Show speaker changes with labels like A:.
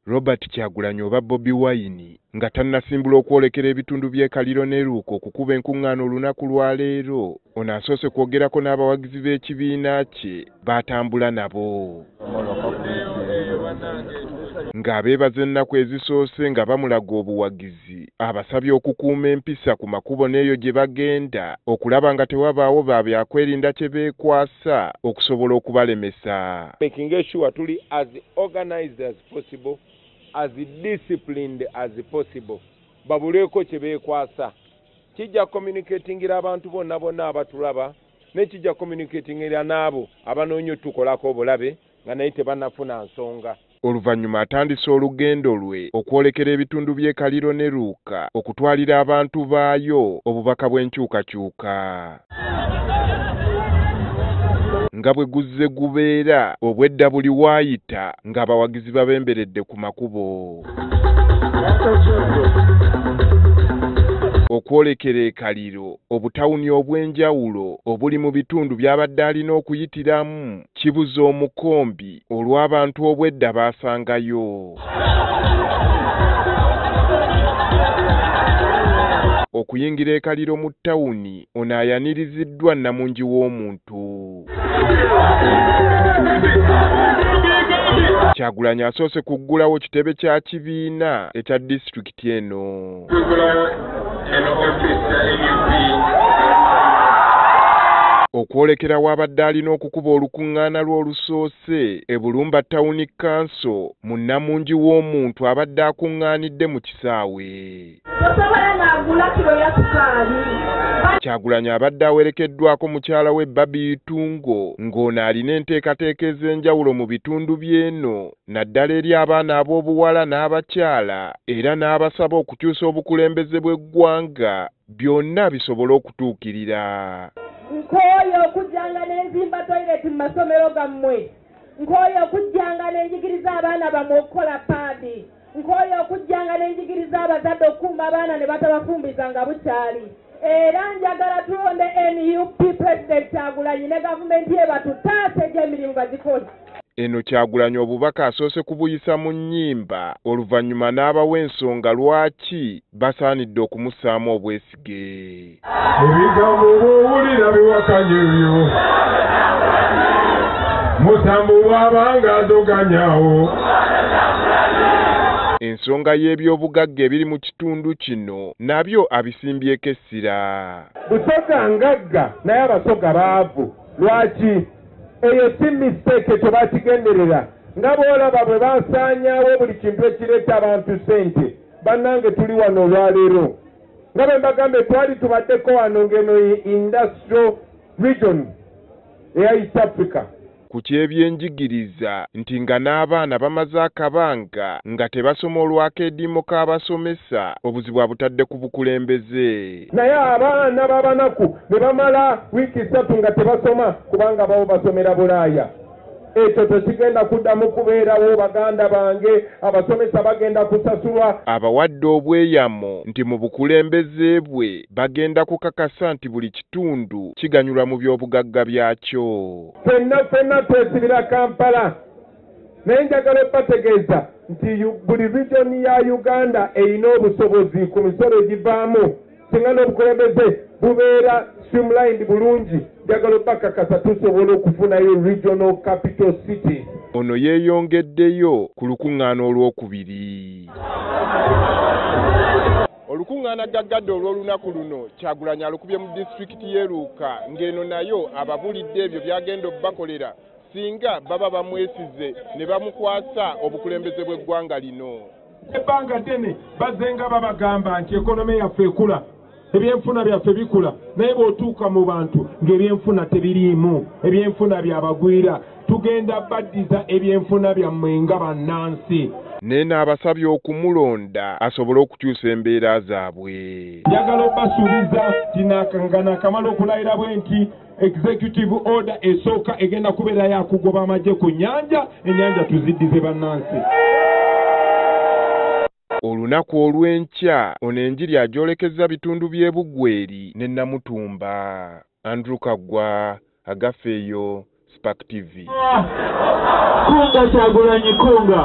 A: Robert Kyagulanyi oba Bobi Wine nga tannasimbula okwolekera ebitundu by'e Kaliro ne Luuko okukuba enkuŋŋaana olunaku lwa leero. Ono asoose kwogerako n'abawagizi b'ekibiina kye baatambula nabo. Ng'abeebaza ennaku ezisoose nga bamulaga obuwagizi, abasabye okukuuma empisa ku makubo n'eyo gye bagenda okulaba nga tewabaawo byakwerinda kye beekwasa okusobola okubalemesa.
B: Making sure tuli as organized as possible, as disciplined as possible. Babuleko kye beekwasa. Kijja communicatingira abantu bonna abatulaba, ne kijja communicatingira n'abo abanoonya tukolako obulabe nga naye tebannafuna nsonga.
A: Oluvannyuma atandise olugendo lwe okwolekera ebitundu by'e Kaliro ne Luuka okutwalira abantu baayo obubaka bw'enkyukakyuka. Nga bwe guzze gubeera obwedda buli waayita ng'abawagizi babemberedde ku makubo. Okwolekera e Kaliro obutawuni obw'enjawulo obuli mu bitundu by'abadde alina okuyitiramu kibuza omukombi olw'abantu obwedda baasangayo. Okuyingira e Kaliro mu ttawuni ono ayaniriziddwa Namungi w'omuntu. Kyagulanyi asoose kuggulawo kitebe kya kibiina ekya disitulikiti eno. Okwolekera w'abadde alina okukuba olukuŋŋaana lw'olusoose e Bulumba Town Council mu Namungi w'omuntu abadde akuŋŋaanidde mu kisaawe. Kyagulanyi abadde awerekeddwako mukyala we Babi Itungo ng'ono alina enteekateeka ez'enjawulo mu bitundu by'eno naddala eri abaana ab'obuwala n'abakyala era n'abasaba okukyusa obukulembeze bw'eggwanga byonna bisobole okutuukirira.
C: Nkooyo okujjanga n'enzimba toilet mu masomero gammwe. Nkooyo okujjanga n'enjigiriza abaana bammwe okukola paadi. Nkooyo okujjanga n'enjigiriza abazadde okukuuma abaana ne batabafumbiza nga bukyali. Era njagala tulonde NUP President Kyagulanyi ne gavumenti ye batutaase gy'emirimu bagikoze.
A: Eno Kyagulanyi obubaka asoose kubuyisa mu nnyimba oluvannyuma n'abawa ensonga lwaki basaanidde okumussaamu obwesige.
D: Ebigambo bw'owulira biwakanya ebyo. Musambu bw'abanga adoganyawo.
A: Ensonga y'ebyobugagga ebiri mu kitundu kino nabyo abisimbyeko essira.
D: Busoga ngagga naye abasoga baavu. Lwaki? Eyo si mistake tebakigenderera. Nga bw'olaba bwe basaanyaawo buli kintu ekireeta abantu ssente. Bannange tuli wano olwaleero. Nga bwe mbagambe twali tubaddeko wano ng'eno industrial region eya East Africa.
A: Ku ky'ebyenjigiriza nti nga n'abaana bamaze akabanga nga tebasoma olw'akeediimo k'abasomesa obuzibu abutadde ku bukulembeze.
D: Naye abaana b'abanaku ne bamala wiiki 3 nga tebasoma kubanga babo basomera Bulaaya. Ekyo tekigenda kuddamu kubeerawo baganda bange, abasomesa bagenda kusasulwa.
A: Abawadde obweyamo nti mu bukulembeze bwe bagenda kukakasa nti buli kitundu kiganyulwa mu by'obugagga byakyo.
D: Ffenna twesibira Kampala. Naye njagala bategeeza nti buli region ya Uganda erina obusobozi ku misolo egivaamu. Singa n'obukulembeze bubeera streamlined bulungi, njagala bakakasa tusobola okufunayo regional capital city.
A: Ono yeeyongeddeyo ku lukuŋŋaana olwokubiri. Olukuŋŋaana gaggadde olw'olunaku luno Kyagulanyi alukubye mu disitulikiti y'e Luuka ng'eno nayo ababulidde ebyo byagenda obbakolera singa baba bamwesize ne bamukwasa obukulembeze bw'eggwanga lino.
D: Ebbanga ddene bazenga babagamba nti ekonomi yaffe ekula, ebyenfuna byaffe bikula, naye bw'otuuka mu bantu ng'ebyenfuna tebiriimu, ebyenfuna byabagwira, tugenda baddiza ebyenfuna byammwe nga bannansi.
A: Nene abasabye okumulonda asobole okukyusa embeera zaabwe.
D: Njagala obbasuubiza nti nakangana akamala okulayira bwe nti executive order esooka egenda kubeera yakugoba amagye ku nnyanja, ennyanja tuziddize bannansi.
A: Olunaku olw'enkya ono enjiri agyolekeza bitundu by'e Bugweri ne Namutumba. Andrew Kaggwa, Agafeeyo, Spark TV.
E: Kunga Kyagulanyi kunga.